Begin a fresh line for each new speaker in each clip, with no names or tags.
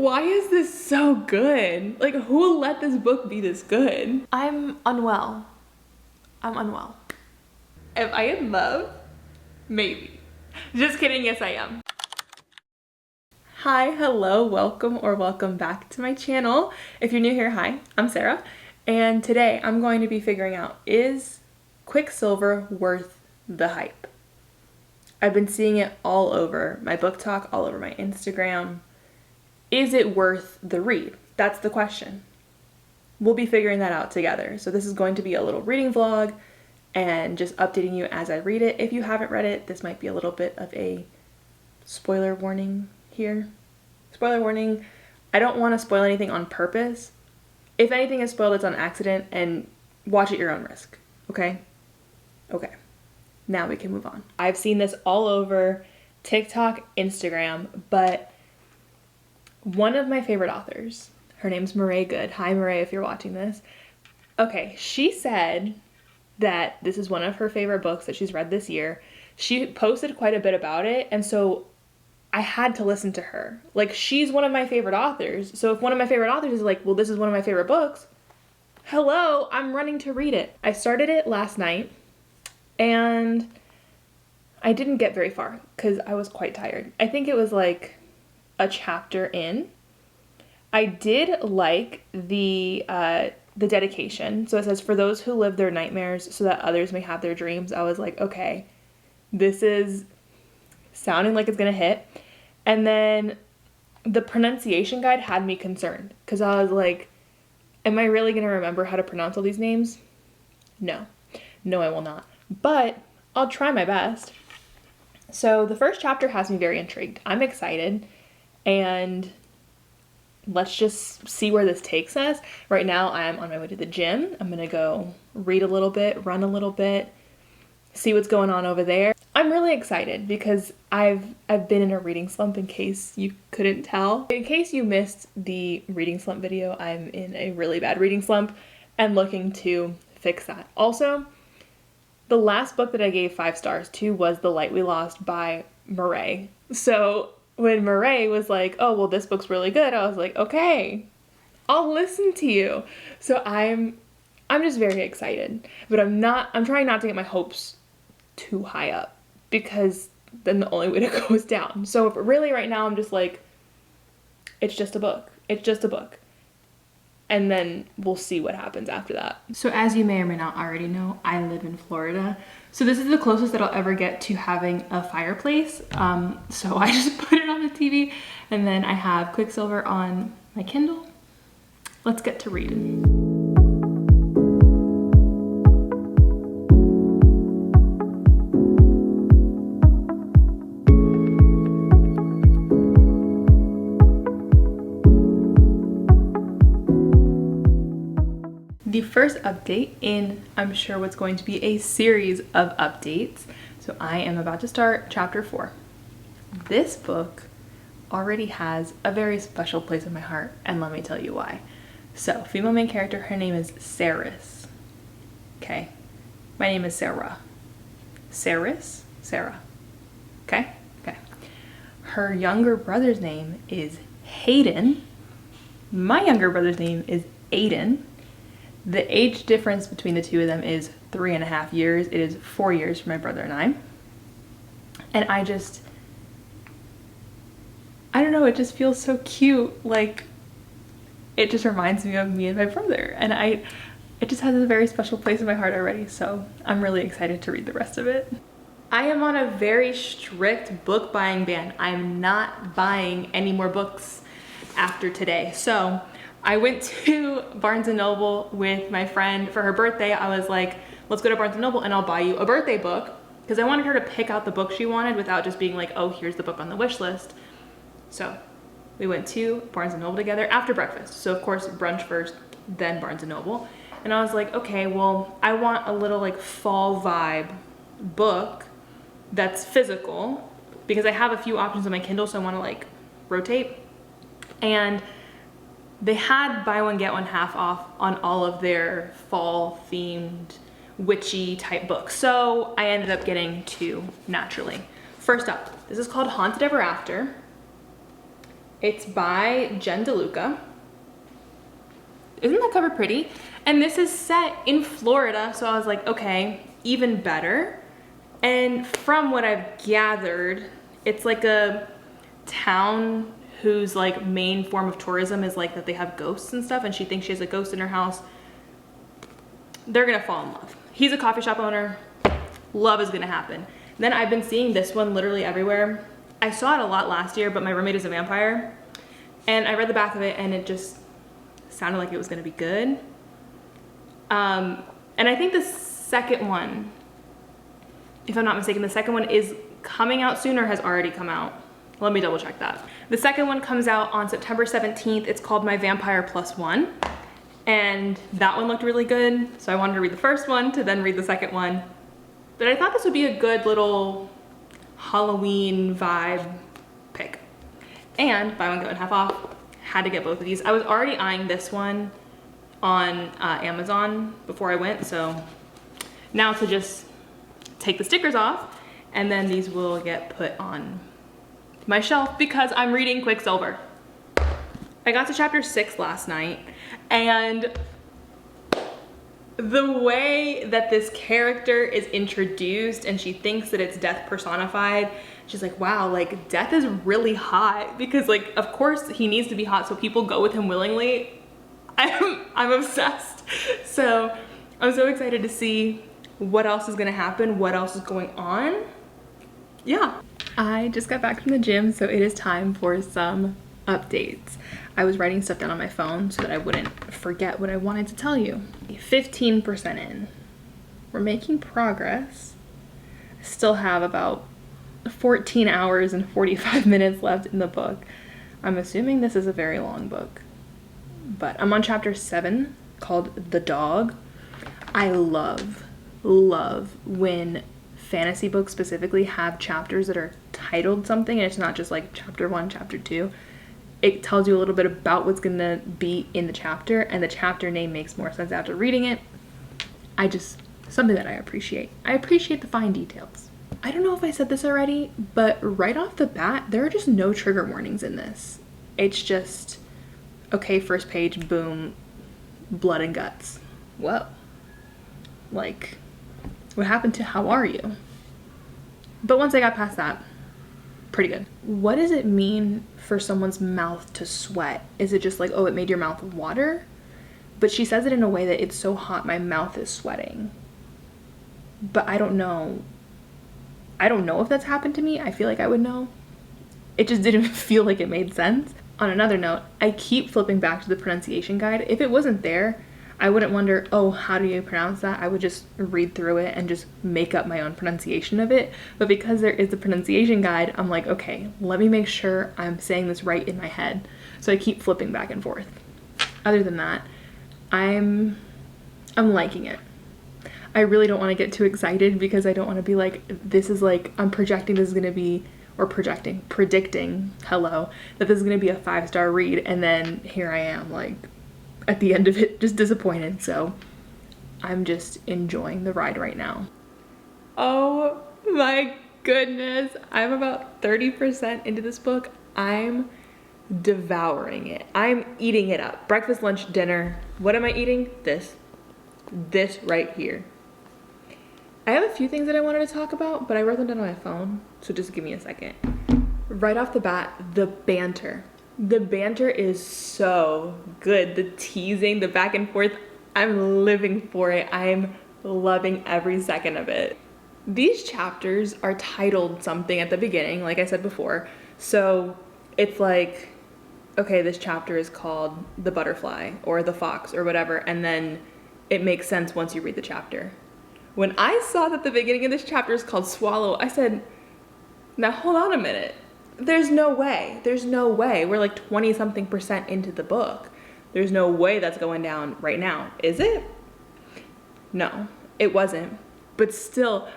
Why is this so good? Like, who let this book be this good? I'm unwell. I'm unwell. Am I in love? Maybe. Just kidding, yes I am. Hi, hello, welcome or welcome back to my channel. If you're new here, hi, I'm Sarah. And today I'm going to be figuring out, is Quicksilver worth the hype? I've been seeing it all over my BookTok, all over my Instagram. Is it worth the read? That's the question. We'll be figuring that out together. So this is going to be a little reading vlog and just updating you as I read it. If you haven't read it, this might be a little bit of a spoiler warning here. Spoiler warning, I don't want to spoil anything on purpose. If anything is spoiled, it's on accident, and watch at your own risk, okay? Okay, now we can move on. I've seen this all over TikTok, Instagram, but one of my favorite authors, her name's Marae Good. Hi Marae, if you're watching this. Okay, she said that this is one of her favorite books that she's read this year. She posted quite a bit about it, and so I had to listen to her. Like, she's one of my favorite authors, so if one of my favorite authors is like, well, this is one of my favorite books, hello, I'm running to read it. I started it last night, and I didn't get very far because I was quite tired. I think it was like a chapter in. I did like the dedication. So it says, for those who live their nightmares so that others may have their dreams. I was like, okay, this is sounding like it's gonna hit. And then the pronunciation guide had me concerned because I was like, am I really gonna remember how to pronounce all these names? No, I will not, but I'll try my best. So the first chapter has me very intrigued. I'm excited. And let's just see where this takes us. Right now I'm on my way to the gym. I'm gonna go read a little bit, run a little bit, see what's going on over there. I'm really excited because I've been in a reading slump, in case you couldn't tell. In case you missed the reading slump video, I'm in a really bad reading slump and looking to fix that. Also, the last book that I gave 5 stars to was The Light We Lost by Marae. So when Marae was like, oh, well, this book's really good, I was like, okay, I'll listen to you. So I'm just very excited, but I'm trying not to get my hopes too high up because then the only way to go is down. So really right now I'm just like, it's just a book. It's just a book. And then we'll see what happens after that. So as you may or may not already know, I live in Florida. So this is the closest that I'll ever get to having a fireplace. So I just put it on the TV, and then I have Quicksilver on my Kindle. Let's get to reading. The first update in, I'm sure, what's going to be a series of updates. So I am about to start chapter 4. This book already has a very special place in my heart, and let me tell you why. So, female main character, her name is Saris. Okay, my name is Sarah. Saris? Sarah. Okay? Okay. Her younger brother's name is Hayden. My younger brother's name is Aiden. The age difference between the two of them is 3.5 years. It is 4 years for my brother and I. And I don't know, it just feels so cute. Like, it just reminds me of me and my brother. And it just has a very special place in my heart already. So I'm really excited to read the rest of it. I am on a very strict book buying ban. I'm not buying any more books after today. So I went to Barnes & Noble with my friend for her birthday. I was like, let's go to Barnes & Noble and I'll buy you a birthday book, because I wanted her to pick out the book she wanted without just being like, oh, here's the book on the wish list. So we went to Barnes & Noble together after breakfast. So of course, brunch first, then Barnes & Noble. And I was like, okay, well, I want a little like fall vibe book that's physical, because I have a few options on my Kindle, so I want to like rotate. And they had buy one get one half off on all of their fall themed witchy type books. So I ended up getting 2 naturally. First up, this is called Haunted Ever After. It's by Jen DeLuca. Isn't that cover pretty? And this is set in Florida, so I was like, okay, even better. And from what I've gathered, it's like a town whose like main form of tourism is like that they have ghosts and stuff, and she thinks she has a ghost in her house. They're gonna fall in love. He's a coffee shop owner. Love is gonna happen. Then I've been seeing this one literally everywhere. I saw it a lot last year, but my roommate is a vampire. And I read the back of it and it just sounded like it was gonna be good. And I think the second one, if I'm not mistaken, the second one is coming out soon or has already come out. Let me double check that. The second one comes out on September 17th. It's called My Vampire Plus One. And that one looked really good. So I wanted to read the first one to then read the second one. But I thought this would be a good little Halloween vibe pick. And buy one, get one half off. Had to get both of these. I was already eyeing this one on Amazon before I went. So now to just take the stickers off, and then these will get put on my shelf because I'm reading Quicksilver. I got to chapter 6 last night, and the way that this character is introduced and she thinks that it's death personified, she's like, wow, like death is really hot, because like of course he needs to be hot so people go with him willingly. I'm obsessed. So I'm so excited to see what else is gonna happen, what else is going on. Yeah. I just got back from the gym, so it is time for some updates. I was writing stuff down on my phone so that I wouldn't forget what I wanted to tell you. 15% in. We're making progress. I still have about 14 hours and 45 minutes left in the book. I'm assuming this is a very long book. But I'm on chapter 7 called The Dog. I love when fantasy books specifically have chapters that are titled something and it's not just like chapter 1, chapter 2. It tells you a little bit about what's gonna be in the chapter, and the chapter name makes more sense after reading it. Something that I appreciate. I appreciate the fine details. I don't know if I said this already, but right off the bat, there are just no trigger warnings in this. It's just, okay, first page, boom, blood and guts. Whoa. Like, what happened to how are you? But once I got past that, pretty good. What does it mean for someone's mouth to sweat? Is it just like, oh, it made your mouth water? But she says it in a way that it's so hot my mouth is sweating. But I don't know. I don't know if that's happened to me. I feel like I would know. It just didn't feel like it made sense. On another note, I keep flipping back to the pronunciation guide. If it wasn't there, I wouldn't wonder, oh, how do you pronounce that? I would just read through it and just make up my own pronunciation of it. But because there is a pronunciation guide, I'm like, okay, let me make sure I'm saying this right in my head. So I keep flipping back and forth. Other than that, I'm liking it. I really don't want to get too excited because I don't want to be like, this is like, I'm projecting this is going to be, or predicting, hello, that this is going to be a 5-star read. And then here I am, like, at the end of it, just disappointed. So I'm just enjoying the ride right now. Oh my goodness. I'm about 30% into this book. I'm devouring it. I'm eating it up. Breakfast, lunch, dinner. What am I eating? This right here. I have a few things that I wanted to talk about, but I wrote them down on my phone. So just give me a second. Right off the bat, the banter. The banter is so good. The teasing, the back and forth, I'm living for it. I'm loving every second of it. These chapters are titled something at the beginning, like I said before. So it's like, okay, this chapter is called The Butterfly or The Fox or whatever, and then it makes sense once you read the chapter. When I saw that the beginning of this chapter is called Swallow, I said, now hold on a minute. There's no way. We're like 20-something% into the book. There's no way that's going down right now. Is it? No, it wasn't. But still,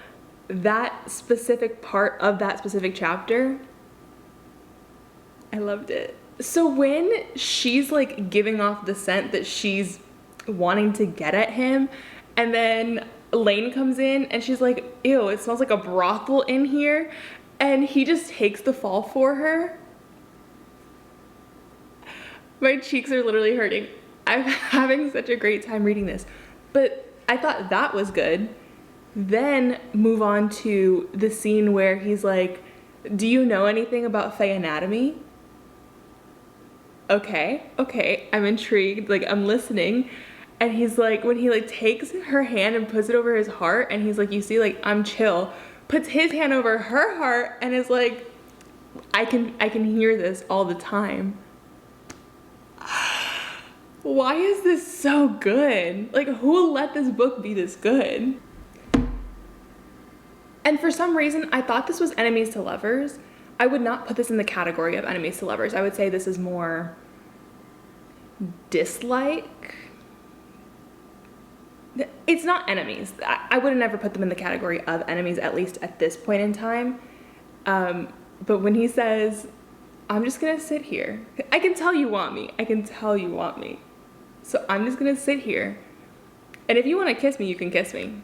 that specific part of that specific chapter, I loved it. So when she's like giving off the scent that she's wanting to get at him, and then Elaine comes in and she's like, ew, it smells like a brothel in here. And he just takes the fall for her. My cheeks are literally hurting. I'm having such a great time reading this. But I thought that was good. Then move on to the scene where he's like, do you know anything about Fae anatomy? Okay, I'm intrigued, like I'm listening. And he's like, when he like takes her hand and puts it over his heart, and he's like, you see, like I'm chill, puts his hand over her heart and is like, I can hear this all the time. Why is this so good? Like, who let this book be this good? And for some reason, I thought this was enemies to lovers. I would not put this in the category of enemies to lovers. I would say this is more dislike. It's not enemies. I would have never put them in the category of enemies, at least at this point in time. But when he says, I'm just gonna sit here. I can tell you want me. I can tell you want me. So I'm just gonna sit here. And if you wanna kiss me, you can kiss me.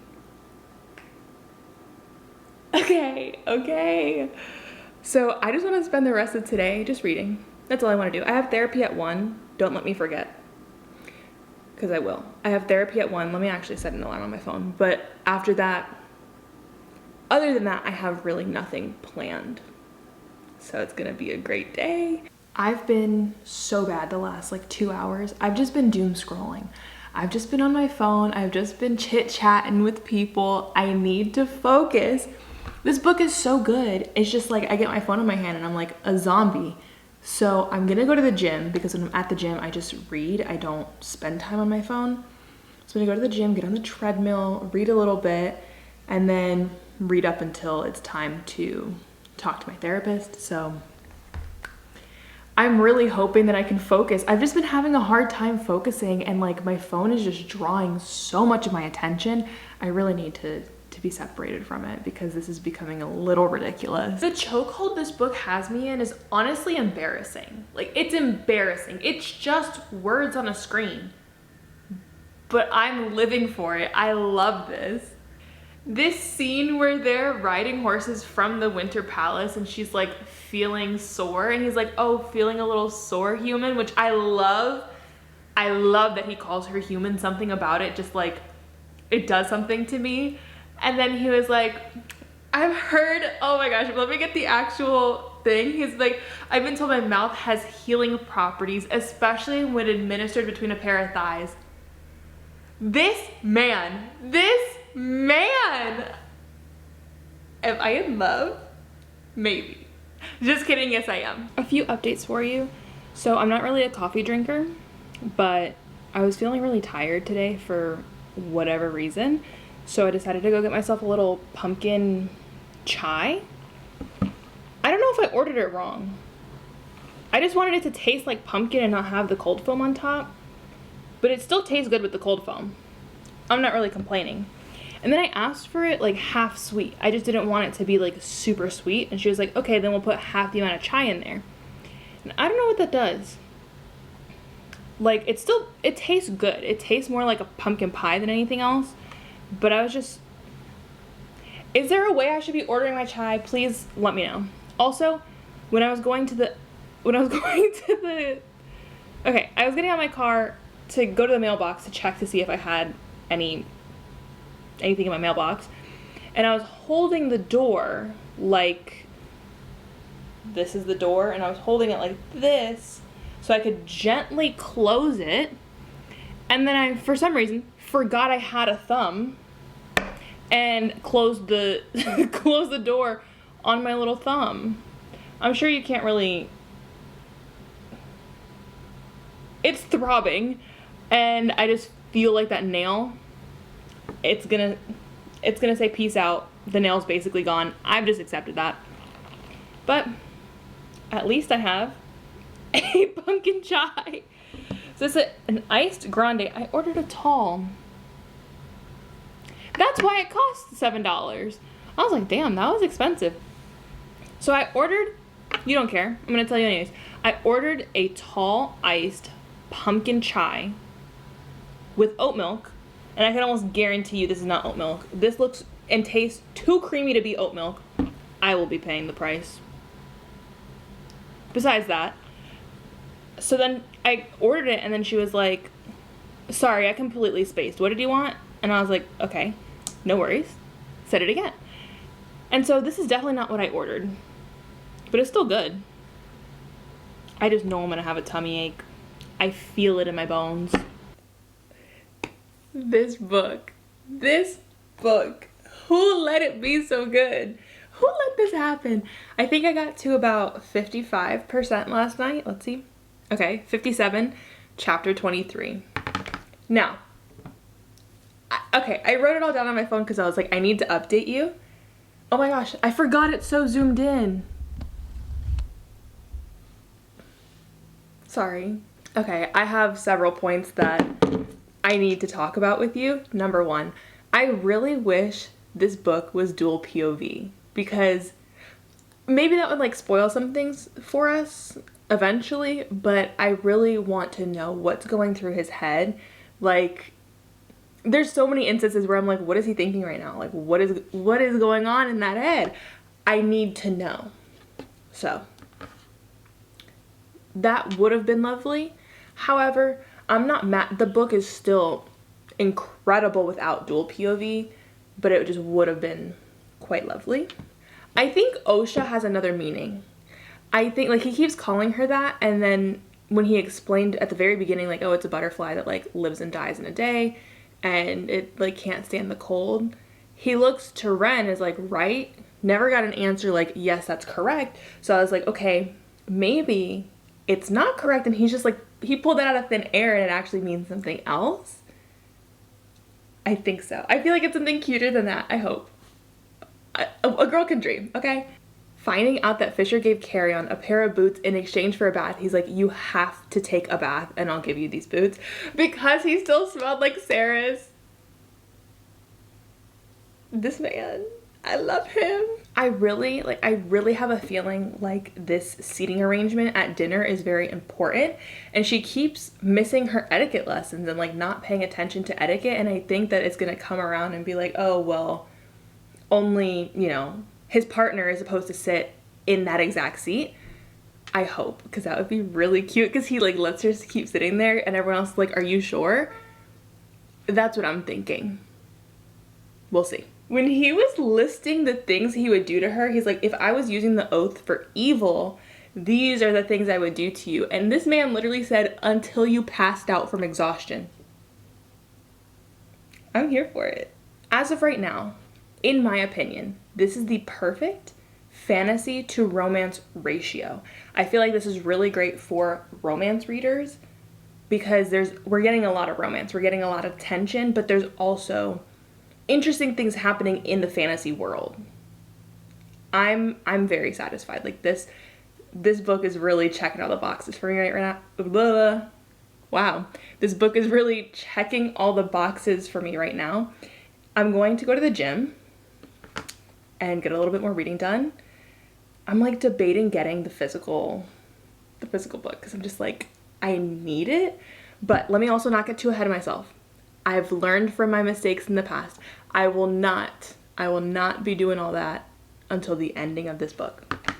Okay. So I just wanna spend the rest of today just reading. That's all I wanna do. I have therapy at 1. Don't let me forget. Because I will. I have therapy at 1. Let me actually set an alarm on my phone. But after that, other than that, I have really nothing planned. So it's gonna be a great day. I've been so bad the last like 2 hours. I've just been doom scrolling. I've just been on my phone. I've just been chit-chatting with people. I need to focus. This book is so good. It's just like I get my phone in my hand and I'm like a zombie. So I'm gonna go to the gym because when I'm at the gym, I just read. I don't spend time on my phone. So I'm gonna go to the gym, get on the treadmill, read a little bit, and then read up until it's time to talk to my therapist. So I'm really hoping that I can focus. I've just been having a hard time focusing and like my phone is just drawing so much of my attention. I really need to be separated from it because this is becoming a little ridiculous. The chokehold this book has me in is honestly embarrassing. Like, it's embarrassing. It's just words on a screen, but I'm living for it. I love this. This scene where they're riding horses from the Winter Palace and she's like feeling sore and he's like, oh, feeling a little sore, human, which I love. I love that he calls her human. Something about it just like, it does something to me. And then he was like, I've heard, oh my gosh, let me get the actual thing. He's like, I've been told my mouth has healing properties, especially when administered between a pair of thighs. This man, am I in love? Maybe. Just kidding, yes I am. A few updates for you. So I'm not really a coffee drinker, but I was feeling really tired today for whatever reason. So I decided to go get myself a little pumpkin chai. I don't know if I ordered it wrong. I just wanted it to taste like pumpkin and not have the cold foam on top. But it still tastes good with the cold foam. I'm not really complaining. And then I asked for it like half sweet. I just didn't want it to be like super sweet. And she was like, okay, then we'll put half the amount of chai in there. And I don't know what that does. Like, it tastes good. It tastes more like a pumpkin pie than anything else. But I was just, is there a way I should be ordering my chai? Please let me know. Also, I was getting out of my car to go to the mailbox to check to see if I had anything in my mailbox. And I was holding the door like, this is the door, and I was holding it like this so I could gently close it. And then I, for some reason, forgot I had a thumb and closed the closed the door on my little thumb. I'm sure you can't really, it's throbbing, and I just feel like that nail, it's gonna say peace out. The nail's basically gone. I've just accepted that. But at least I have a pumpkin chai. So it's an iced grande. I ordered a tall. That's why it cost $7. I was like, damn, that was expensive. So I ordered, you don't care, I'm gonna tell you anyways. I ordered a tall iced pumpkin chai with oat milk, and I can almost guarantee you this is not oat milk. This looks and tastes too creamy to be oat milk. I will be paying the price. Besides that, So then I ordered it, and then she was like, sorry, I completely spaced. What did you want? And I was like, okay, no worries. Said it again. And so this is definitely not what I ordered, but it's still good. I just know I'm gonna have a tummy ache. I feel it in my bones. This book, who let it be so good? Who let this happen? I think I got to about 55% last night. Let's see. Okay, 57, chapter 23. Now, I wrote it all down on my phone because I was like, I need to update you. Oh my gosh, I forgot it's so zoomed in. Sorry. Okay, I have several points that I need to talk about with you. Number one, I really wish this book was dual POV, because maybe that would like spoil some things for us eventually, but I really want to know what's going through his head. Like, there's so many instances where I'm like, what is he thinking right now? Like, what is going on in that head? I need to know. So that would have been lovely. However, I'm not mad. The book is still incredible without dual POV, but it just would have been quite lovely. I think Osha has another meaning. I think, like, he keeps calling her that, and then when he explained at the very beginning, like, oh, it's a butterfly that like lives and dies in a day, and it like can't stand the cold, he looks to Ren as like, right? Never got an answer like, yes, that's correct. So I was like, okay, maybe it's not correct, and he's just like, he pulled that out of thin air and it actually means something else. I think so. I feel like it's something cuter than that, I hope. A girl can dream, okay? Finding out that Fisher gave Carrion a pair of boots in exchange for a bath. He's like, you have to take a bath and I'll give you these boots, because he still smelled like Sarah's. This man, I love him. I really have a feeling like this seating arrangement at dinner is very important, and she keeps missing her etiquette lessons and like not paying attention to etiquette, and I think that it's gonna come around and be like, oh, well, only, you know, his partner is supposed to sit in that exact seat. I hope, because that would be really cute, because he like lets her keep sitting there and everyone else is like, are you sure? That's what I'm thinking. We'll see. When he was listing the things he would do to her, he's like, if I was using the oath for evil, these are the things I would do to you. And this man literally said, until you passed out from exhaustion. I'm here for it. As of right now, in my opinion, this is the perfect fantasy to romance ratio. I feel like this is really great for romance readers, because we're getting a lot of romance, we're getting a lot of tension, but there's also interesting things happening in the fantasy world. I'm very satisfied. Like, this book is really checking all the boxes for me right now. Blah. Wow. This book is really checking all the boxes for me right now. I'm going to go to the gym and get a little bit more reading done. I'm like debating getting the physical book, because I'm just like, I need it. But let me also not get too ahead of myself. I've learned from my mistakes in the past. I will not be doing all that until the ending of this book.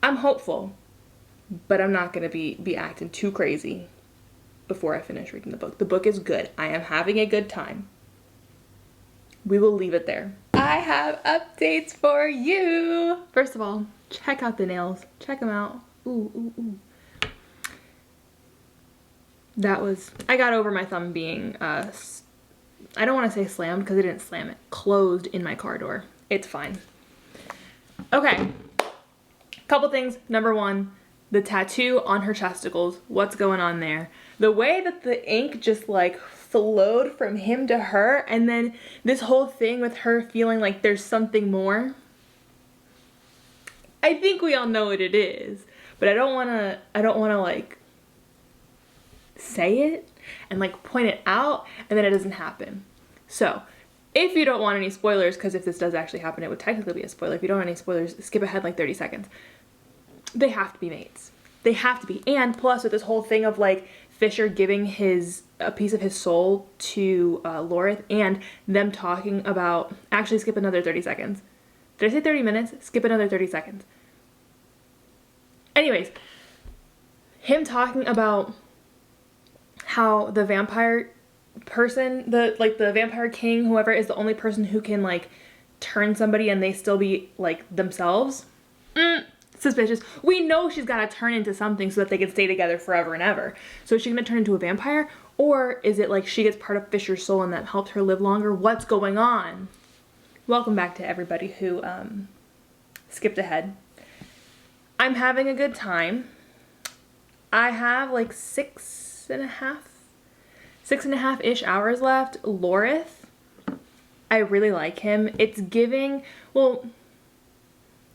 I'm hopeful, but I'm not gonna be acting too crazy before I finish reading the book. The book is good. I am having a good time. We will leave it there. I have updates for you. First of all, check out the nails. Check them out. Ooh, ooh, ooh. I got over my thumb being, I don't want to say slammed, because I didn't slam it. Closed in my car door. It's fine. Okay. Couple things. Number one, the tattoo on her chesticles. What's going on there? The way that the ink just like flowed from him to her, and then this whole thing with her feeling like there's something more. I think we all know what it is, but I don't want to like say it and like point it out and then it doesn't happen. So if you don't want any spoilers, because if this does actually happen, it would technically be a spoiler. If you don't want any spoilers, skip ahead like 30 seconds. They have to be mates. They have to be. And plus, with this whole thing of like Fisher giving a piece of his soul to Lorith, and them talking about, actually skip another 30 seconds. Did I say 30 minutes? Skip another 30 seconds. Anyways, him talking about how the vampire person, the vampire king, whoever, is the only person who can like turn somebody and they still be like themselves. Suspicious. We know she's got to turn into something so that they can stay together forever and ever. So is she going to turn into a vampire? Or is it like she gets part of Fisher's soul and that helped her live longer? What's going on? Welcome back to everybody who skipped ahead. I'm having a good time. I have like 6.5-ish hours left. Lorith, I really like him. It's giving, well,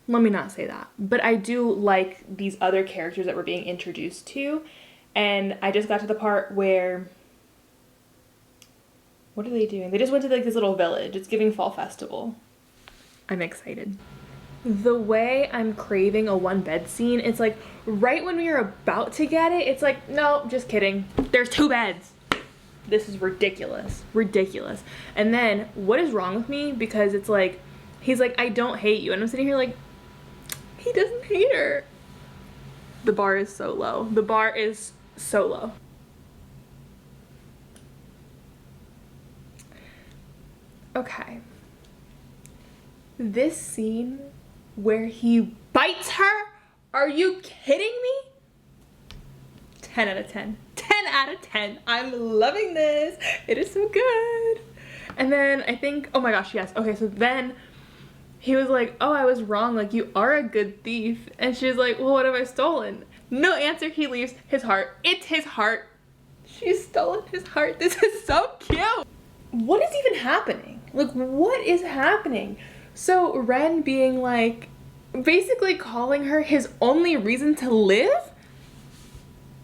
let me not say that, but I do like these other characters that we're being introduced to. And I just got to the part where, what are they doing? They just went to like this little village. It's giving fall festival. I'm excited. The way I'm craving a one bed scene, it's like right when we are about to get it, it's like, no, just kidding. There's 2 beds. This is ridiculous. Ridiculous. And then what is wrong with me? Because it's like, he's like, I don't hate you. And I'm sitting here like, he doesn't hate her. The bar is so low. The bar is so low. Okay. This scene where he bites her? Are you kidding me? 10 out of 10. 10 out of 10. I'm loving this. It is so good. And then I think, oh my gosh, yes. Okay, so then he was like, oh, I was wrong. Like, you are a good thief. And she's like, well, what have I stolen? No answer. He leaves his heart. It's his heart. She's stolen his heart. This is so cute. What is even happening? Like, what is happening? So Ren being like, basically calling her his only reason to live?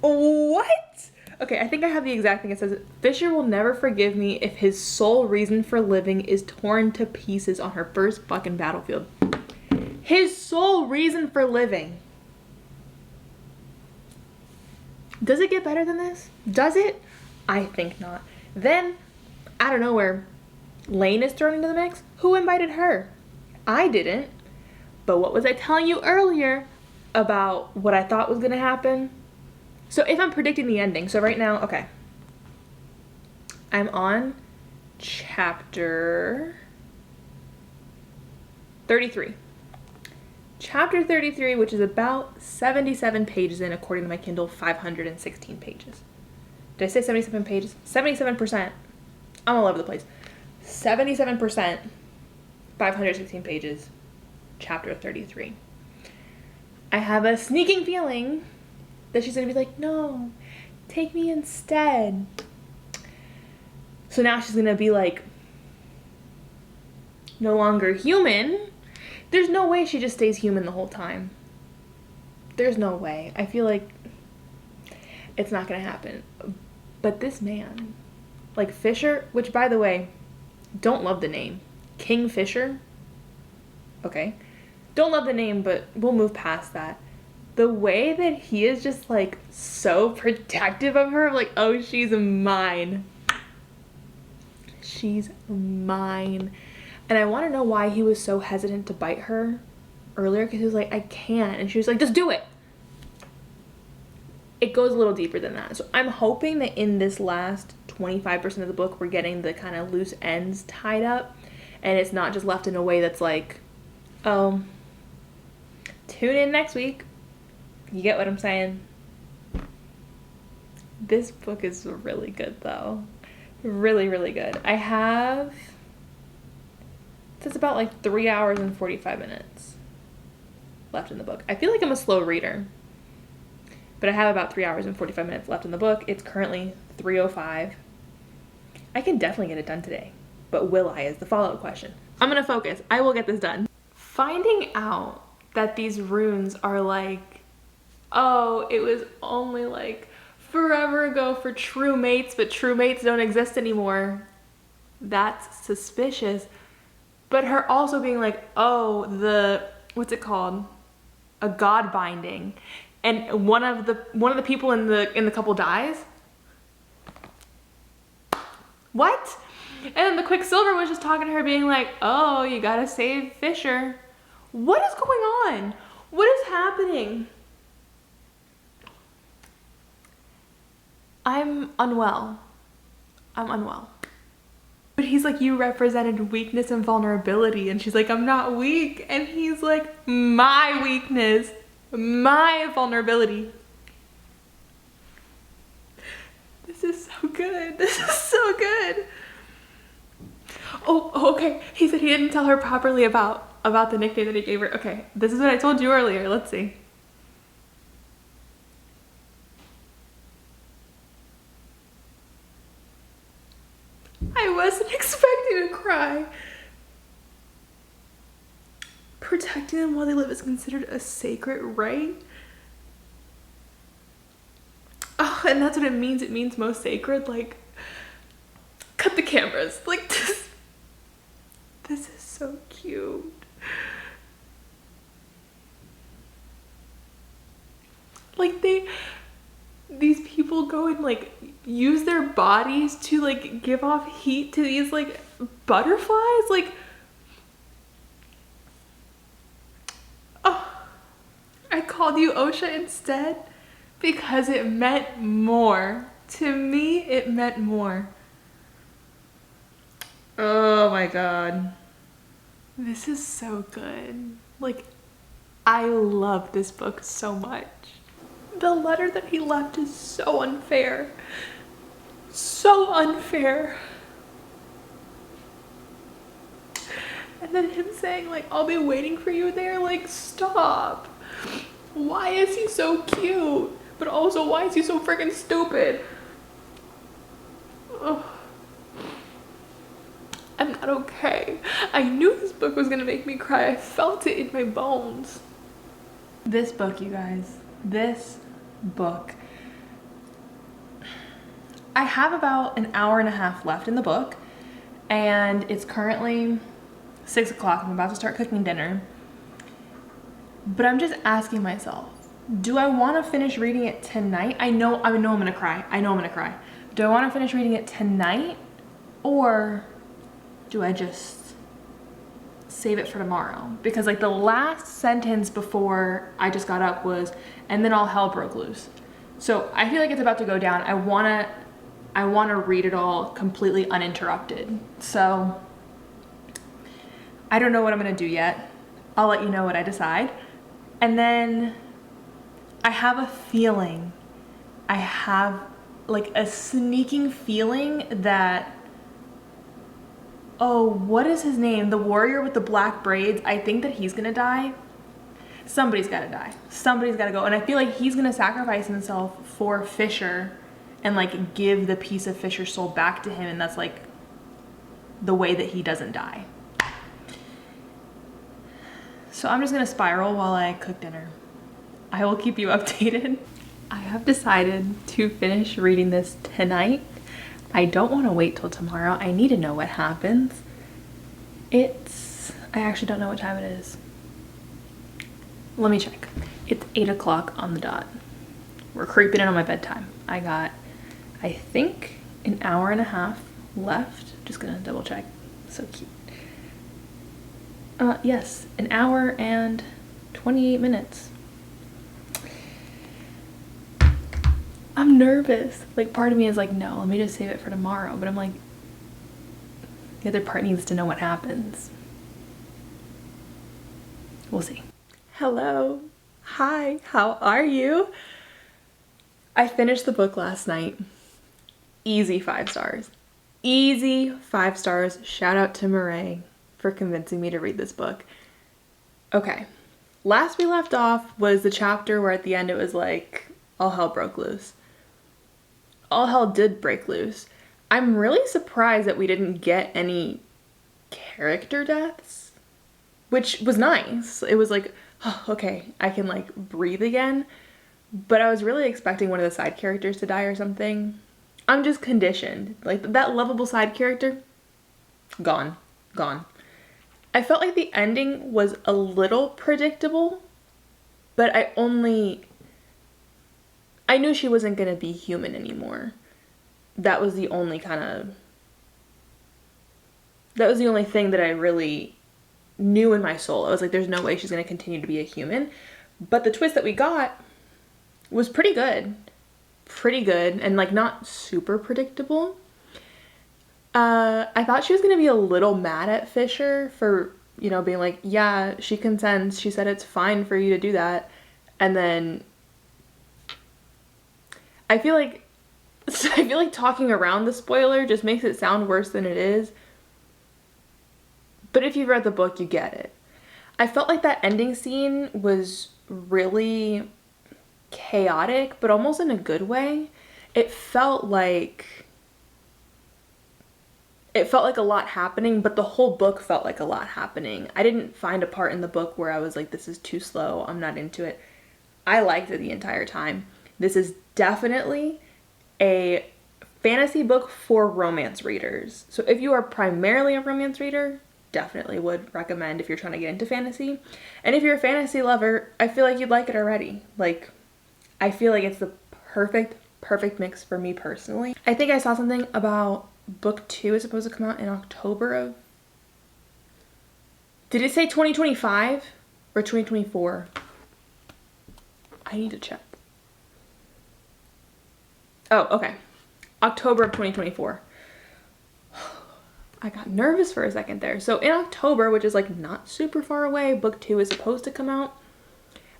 What? Okay, I think I have the exact thing. It says, Fisher will never forgive me if his sole reason for living is torn to pieces on her first fucking battlefield. His sole reason for living. Does it get better than this? Does it? I think not. Then, out of nowhere, Lane is thrown into the mix. Who invited her? I didn't. But what was I telling you earlier about what I thought was gonna happen? So if I'm predicting the ending, so right now, okay. I'm on chapter 33. Chapter 33, which is about 77 pages in, according to my Kindle, 516 pages. Did I say 77 pages? 77%. I'm all over the place. 77%, 516 pages, chapter 33. I have a sneaking feeling that she's gonna be like, no, take me instead. So now she's gonna be like, no longer human. There's no way she just stays human the whole time. There's no way. I feel like it's not gonna happen. But this man, like Fisher, which by the way, don't love the name. King Fisher. Okay. Don't love the name, but we'll move past that. The way that he is just like so protective of her, like, oh, she's mine. She's mine. And I want to know why he was so hesitant to bite her earlier, because he was like, I can't. And she was like, just do it. It goes a little deeper than that. So I'm hoping that in this last 25% of the book, we're getting the kind of loose ends tied up. And it's not just left in a way that's like, oh, tune in next week. You get what I'm saying? This book is really good though. Really, really good. I have, it's about like 3 hours and 45 minutes left in the book. I feel like I'm a slow reader, but I have about 3 hours and 45 minutes left in the book. It's currently 3:05. I can definitely get it done today, but will I is the follow-up question. I'm gonna focus. I will get this done. Finding out that these runes are like, oh, it was only like forever ago for true mates, but true mates don't exist anymore. That's suspicious. But her also being like, oh, what's it called? A god binding. And one of the people in the couple dies. What? And then the Quicksilver was just talking to her being like, oh, you gotta save Fisher. What is going on? What is happening? I'm unwell. I'm unwell. But he's like, you represented weakness and vulnerability. And she's like, I'm not weak. And he's like, my weakness, my vulnerability. This is so good. This is so good. Oh, okay. He said he didn't tell her properly about the nickname that he gave her. Okay, this is what I told you earlier. Let's see. I wasn't expecting to cry. Protecting them while they live is considered a sacred right. Oh, and that's what it means. It means most sacred. Like, cut the cameras. Like, this is so cute. Like, these people go and like use their bodies to like give off heat to these like butterflies. Like, oh, I called you Osha instead because it meant more. To me, it meant more. Oh my God. This is so good. Like, I love this book so much. The letter that he left is so unfair. So unfair. And then him saying like, I'll be waiting for you there. Like, stop. Why is he so cute? But also, why is he so freaking stupid? Ugh. I'm not okay. I knew this book was gonna make me cry. I felt it in my bones. This book, you guys, this book. I have about an hour and a half left in the book, and it's currently 6 o'clock. I'm about to start cooking dinner. But I'm just asking myself, do I want to finish reading it tonight? I know I'm gonna cry. I know I'm gonna cry. Do I want to finish reading it tonight, or do I just save it for tomorrow? Because like the last sentence before I just got up was, and then all hell broke loose. So I feel like it's about to go down. I wanna read it all completely uninterrupted. So I don't know what I'm gonna do yet. I'll let you know what I decide. And then I have a feeling, I have like a sneaking feeling that, oh, what is his name? The warrior with the black braids. I think that he's gonna die. Somebody's gotta die. Somebody's gotta go. And I feel like he's gonna sacrifice himself for Fisher and like give the piece of Fisher's soul back to him. And that's like the way that he doesn't die. So I'm just gonna spiral while I cook dinner. I will keep you updated. I have decided to finish reading this tonight. I don't want to wait till tomorrow. I need to know what happens. I actually don't know what time it is. Let me check. It's 8 o'clock on the dot. We're creeping in on my bedtime. I got, I think, an hour and a half left. Just gonna double check. So cute. Yes, an hour and 28 minutes. I'm nervous. Like, part of me is like, no, let me just save it for tomorrow. But I'm like, the other part needs to know what happens. We'll see. Hello. Hi, how are you? I finished the book last night. Easy 5 stars. Easy 5 stars. Shout out to Marae for convincing me to read this book. Okay. Last we left off was the chapter where at the end it was like, all hell broke loose. All hell did break loose. I'm really surprised that we didn't get any character deaths, which was nice. It was like, oh, okay, I can like breathe again. But I was really expecting one of the side characters to die or something. I'm just conditioned. Like that lovable side character, gone. I felt like the ending was a little predictable, but I knew she wasn't gonna be human anymore. That was the only thing that I really knew in my soul. I was like, there's no way she's gonna continue to be a human. But the twist that we got was pretty good. pretty good and like not super predictable. I thought she was gonna be a little mad at Fisher for, you know, being like, yeah, she consents, she said it's fine for you to do that. And then I feel like talking around the spoiler just makes it sound worse than it is. But if you've read the book, you get it. I felt like that ending scene was really chaotic, but almost in a good way. It felt like a lot happening, but the whole book felt like a lot happening. I didn't find a part in the book where I was like, this is too slow, I'm not into it. I liked it the entire time. This is definitely a fantasy book for romance readers. So if you are primarily a romance reader, definitely would recommend if you're trying to get into fantasy. And if you're a fantasy lover, I feel like you'd like it already. Like, I feel like it's the perfect mix for me personally. I think I saw something about book 2 is supposed to come out in October of... Did it say 2025 or 2024? I need to check. Oh, okay. October of 2024. I got nervous for a second there. So in October, which is like not super far away, book 2 is supposed to come out.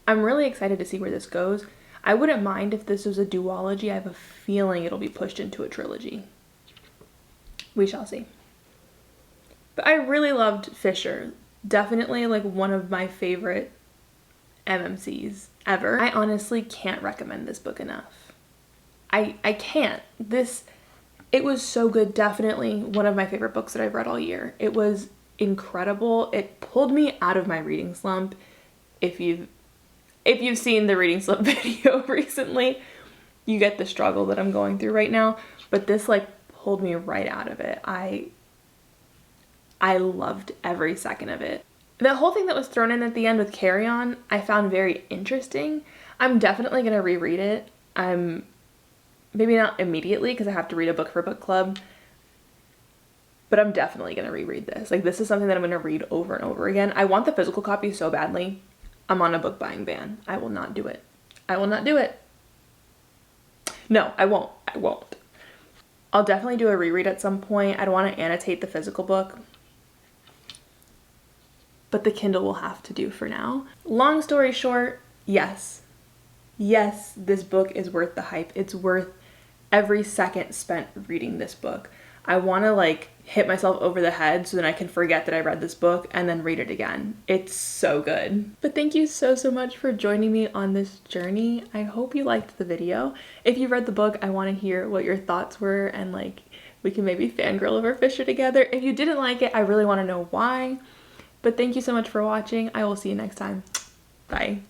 I'm really excited to see where this goes. I wouldn't mind if this was a duology. I have a feeling it'll be pushed into a trilogy. We shall see. But I really loved Fisher. Definitely like one of my favorite MMCs ever. I honestly can't recommend this book enough. I can't. It was so good. Definitely one of my favorite books that I've read all year. It was incredible. It pulled me out of my reading slump. If you've seen the reading slump video recently, you get the struggle that I'm going through right now. But this like pulled me right out of it. I loved every second of it. The whole thing that was thrown in at the end with Carry On, I found very interesting. I'm definitely going to reread it. Maybe not immediately because I have to read a book for book club, but I'm definitely going to reread this. Like, this is something that I'm going to read over and over again. I want the physical copy so badly. I'm on a book buying ban. I will not do it. I will not do it. No, I won't. I won't. I'll definitely do a reread at some point. I don't want to annotate the physical book, but the Kindle will have to do for now. Long story short, yes. Yes, this book is worth the hype. It's worth every second spent reading this book. I want to like hit myself over the head so then I can forget that I read this book and then read it again. It's so good. But thank you so much for joining me on this journey. I hope you liked the video. If you read the book, I want to hear what your thoughts were and like we can maybe fangirl over Fisher together. If you didn't like it, I really want to know why. But thank you so much for watching. I will see you next time. Bye.